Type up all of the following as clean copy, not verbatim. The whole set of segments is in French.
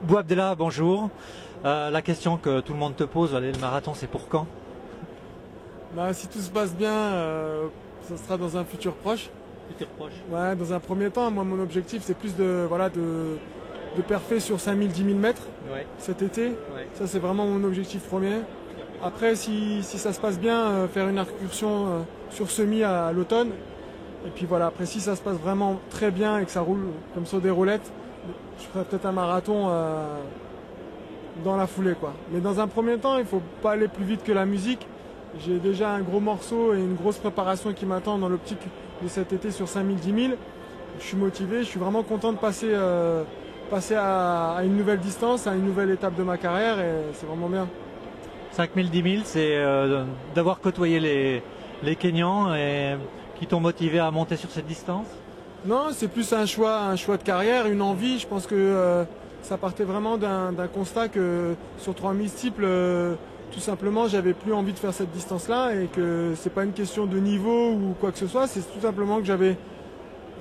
Bouabdella, bonjour. La question que tout le monde te pose, allez, le marathon, c'est pour quand? Si tout se passe bien, ça sera dans un futur proche. Futur proche. Ouais, dans un premier temps, moi mon objectif c'est plus de perfer sur 5000, 10 000 mètres cet été. Ouais. Ça c'est vraiment mon objectif premier. Après si ça se passe bien, faire une incursion sur semi à l'automne. Et puis voilà, après si ça se passe vraiment très bien et que ça roule comme sur des roulettes, je ferai peut-être un marathon dans la foulée quoi. Mais dans un premier temps, il faut pas aller plus vite que la musique. J'ai déjà un gros morceau et une grosse préparation qui m'attend dans l'optique de cet été sur 5000, 10 000. Je suis motivé, je suis vraiment content de passer à une nouvelle distance, à une nouvelle étape de ma carrière et c'est vraiment bien. 5000, 10 000, c'est d'avoir côtoyé les Kenyans et qui t'ont motivé à monter sur cette distance? Non, c'est plus un choix de carrière, une envie. Je pense que ça partait vraiment d'un constat que sur 3000 steeples, tout simplement, j'avais plus envie de faire cette distance-là et que c'est pas une question de niveau ou quoi que ce soit. C'est tout simplement que j'avais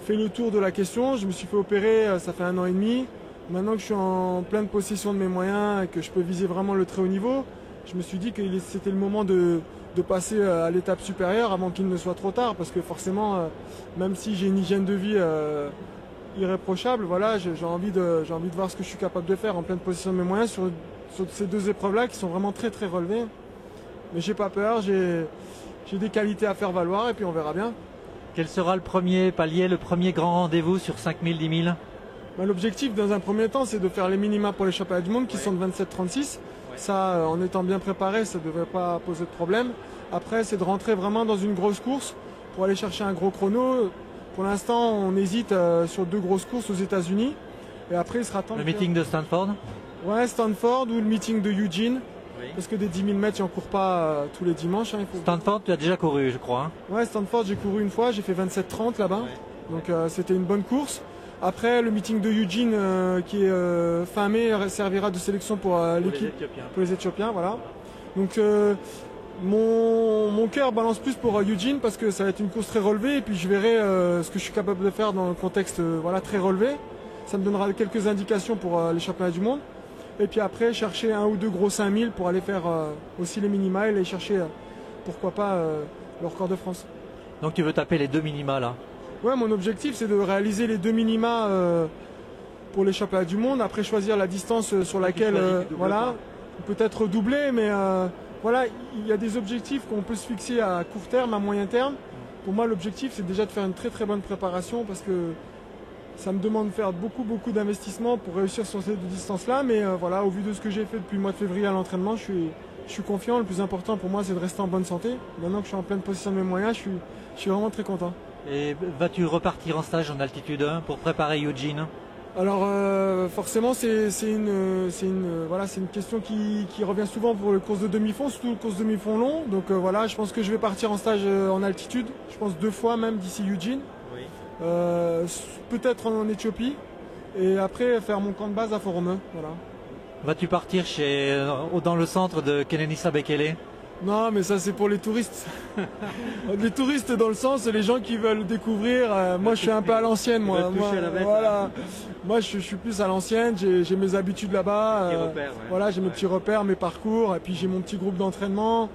fait le tour de la question. Je me suis fait opérer, ça fait 1 an et demi. Maintenant que je suis en pleine possession de mes moyens et que je peux viser vraiment le très haut niveau, je me suis dit que c'était le moment de passer à l'étape supérieure avant qu'il ne soit trop tard. Parce que forcément, même si j'ai une hygiène de vie irréprochable, voilà, j'ai envie de voir ce que je suis capable de faire en pleine possession de mes moyens sur ces deux épreuves-là qui sont vraiment très très relevées. Mais j'ai pas peur, j'ai des qualités à faire valoir et puis on verra bien. Quel sera le premier palier, le premier grand rendez-vous sur 5000, 10 000? L'objectif dans un premier temps c'est de faire les minima pour les championnats du monde qui sont de 27-36. Ça, en étant bien préparé, ça ne devrait pas poser de problème. Après, c'est de rentrer vraiment dans une grosse course pour aller chercher un gros chrono. Pour l'instant, on hésite sur 2 grosses courses aux États-Unis. Et après, il sera temps Le meeting de Stanford? Ouais, Stanford ou le meeting de Eugene. Oui. Parce que des 10 000 mètres, j'en cours pas tous les dimanches. Stanford, tu as déjà couru, je crois. Ouais, Stanford, j'ai couru une fois, j'ai fait 27-30 là-bas. Ouais. Donc c'était une bonne course. Après, le meeting de Eugene qui est fin mai servira de sélection pour l'équipe, pour les Éthiopiens, voilà. Donc mon cœur balance plus pour Eugene parce que ça va être une course très relevée et puis je verrai ce que je suis capable de faire dans le contexte très relevé. Ça me donnera quelques indications pour les championnats du monde. Et puis après, chercher 1 ou 2 gros 5000 pour aller faire aussi les minima et chercher, pourquoi pas, le record de France. Donc tu veux taper les 2 minima là? Ouais, mon objectif c'est de réaliser les 2 minima pour les championnats du monde. Après choisir la distance sur laquelle, voilà, peut-être doubler, mais voilà, il y a des objectifs qu'on peut se fixer à court terme, à moyen terme. Pour moi, l'objectif c'est déjà de faire une très très bonne préparation parce que ça me demande de faire beaucoup d'investissements pour réussir sur cette distance-là. Mais voilà, au vu de ce que j'ai fait depuis le mois de février à l'entraînement, je suis confiant. Le plus important pour moi c'est de rester en bonne santé. Maintenant que je suis en pleine possession de mes moyens, je suis vraiment très content. Et vas-tu repartir en stage en altitude 1 pour préparer Eugene? Alors forcément c'est une question qui revient souvent pour les courses de demi-fond, surtout les courses de demi-fond long. Donc voilà, je pense que je vais partir en stage en altitude, je pense 2 fois même d'ici Eugene. Oui. Peut-être en Éthiopie et après faire mon camp de base à Fort-Romeu. Voilà. Vas-tu partir dans le centre de Kenenisa Bekele? Non, mais ça c'est pour les touristes. Les touristes dans le sens, les gens qui veulent découvrir. Moi je suis un peu à l'ancienne, moi. Voilà. Moi je suis plus à l'ancienne, j'ai mes habitudes là-bas. Voilà, j'ai mes petits repères, mes parcours, et puis j'ai mon petit groupe d'entraînement.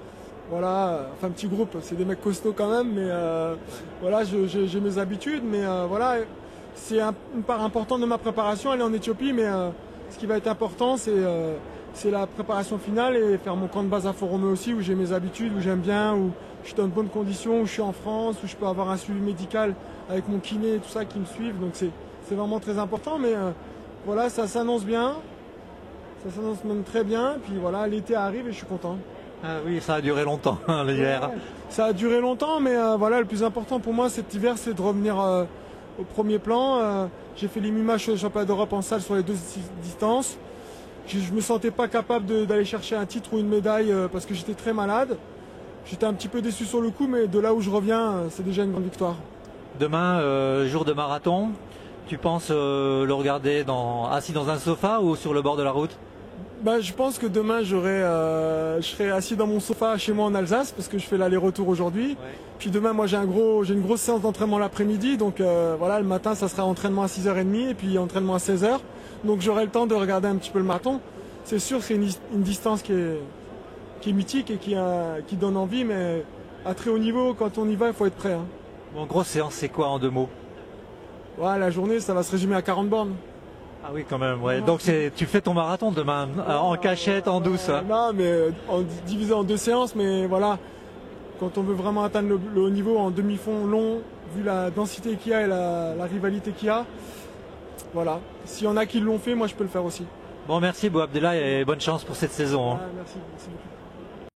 Voilà, enfin petit groupe, c'est des mecs costauds quand même, mais voilà, j'ai mes habitudes, mais voilà, c'est une part importante de ma préparation, elle est en Éthiopie, mais ce qui va être important, c'est la préparation finale et faire mon camp de base à Fort-Romeu aussi, où j'ai mes habitudes, où j'aime bien, où je suis dans de bonnes conditions, où je suis en France, où je peux avoir un suivi médical avec mon kiné et tout ça qui me suivent, donc c'est vraiment très important, mais voilà, ça s'annonce bien, ça s'annonce même très bien, puis voilà, l'été arrive et je suis content. Ah oui, ça a duré longtemps, l'hiver. Ouais, ça a duré longtemps, mais voilà, le plus important pour moi cet hiver, c'est de revenir au premier plan. J'ai fait les minima championnat d'Europe en salle sur les 2 distances. Je me sentais pas capable d'aller chercher un titre ou une médaille parce que j'étais très malade. J'étais un petit peu déçu sur le coup, mais de là où je reviens, c'est déjà une grande victoire. Demain, jour de marathon, tu penses le regarder assis dans un sofa ou sur le bord de la route? Bah, je pense que demain je serai assis dans mon sofa chez moi en Alsace parce que je fais l'aller-retour aujourd'hui. Ouais. Puis demain moi j'ai une grosse séance d'entraînement l'après-midi, donc voilà, le matin ça sera entraînement à 6h30 et puis entraînement à 16h. Donc j'aurai le temps de regarder un petit peu le marathon. C'est sûr que c'est une distance qui est mythique et qui donne envie, mais à très haut niveau, quand on y va, il faut être prêt, hein. Bon, grosse séance, c'est quoi en 2 mots? Ouais, la journée ça va se résumer à 40 bornes. Ah oui, quand même, ouais. Donc tu fais ton marathon demain, en cachette, en douce. Non, mais divisé en 2 séances, mais voilà, quand on veut vraiment atteindre le haut niveau en demi-fond long, vu la densité qu'il y a et la rivalité qu'il y a, voilà. S'il y en a qui l'ont fait, moi je peux le faire aussi. Bon, merci Bouabdellah et bonne chance pour cette saison, hein. Merci beaucoup.